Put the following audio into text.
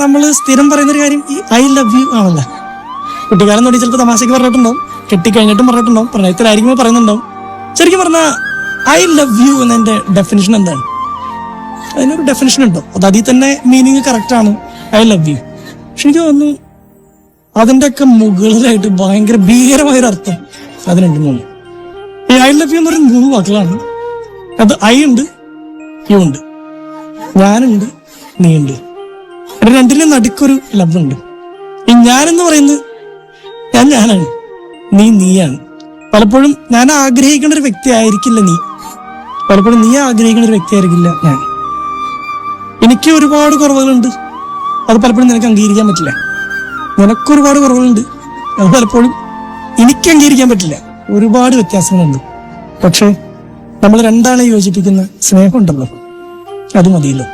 നമ്മൾ സ്ഥിരം പറയുന്നൊരു കാര്യം ഈ ഐ ലവ് യു ആണല്ലോ. കുട്ടിക്കാലം തൊട്ട് ചിലപ്പോൾ തമാശയ്ക്ക് പറഞ്ഞിട്ടുണ്ടാവും, കെട്ടിക്കഴിഞ്ഞിട്ടും പറഞ്ഞിട്ടുണ്ടാവും, പ്രണയത്തിലായിരിക്കുമ്പോൾ പറയുന്നുണ്ടാവും. ശരിക്കും പറഞ്ഞാൽ ഐ ലവ് യു എന്നതിന്റെ ഡെഫിനിഷൻ എന്താണ്? അതിനൊരു ഡെഫിനിഷൻ ഉണ്ടോ? അത് അതിൽ തന്നെ മീനിങ് കറക്റ്റ് ആണ്, ഐ ലവ് യു. പക്ഷെ എനിക്ക് തോന്നുന്നു അതിൻ്റെയൊക്കെ മുകളിലായിട്ട് ഭയങ്കര ഭീകരമായൊരു അർത്ഥം അതിനുണ്ട്. മൂന്ന് ഈ ഐ ലവ് യു എന്ന് പറയുന്നത് 3 വാക്കുകളാണ്. അത് ഐ ഉണ്ട്, യു ഉണ്ട്, ഞാനുണ്ട്, നീ ഉണ്ട്. രണ്ടിനും നടുക്കൊരു ലവ് ഉണ്ട്. ഈ ഞാനെന്ന് പറയുന്നത് ഞാനാണ്, നീയാണ്. പലപ്പോഴും ഞാൻ ആഗ്രഹിക്കുന്ന ഒരു വ്യക്തി ആയിരിക്കില്ല നീ, പലപ്പോഴും നീ ആഗ്രഹിക്കുന്ന ഒരു വ്യക്തി ആയിരിക്കില്ല ഞാൻ. എനിക്ക് ഒരുപാട് കുറവുകളുണ്ട്, അത് പലപ്പോഴും നിനക്ക് അംഗീകരിക്കാൻ പറ്റില്ല. നിനക്കൊരുപാട് കുറവുകളുണ്ട്, അത് പലപ്പോഴും എനിക്ക് അംഗീകരിക്കാൻ പറ്റില്ല. ഒരുപാട് വ്യത്യാസങ്ങളുണ്ട്. പക്ഷെ നമ്മൾ രണ്ടാളെ യോജിപ്പിക്കുന്ന സ്നേഹമുണ്ടല്ലോ, അത് മതിയല്ലോ.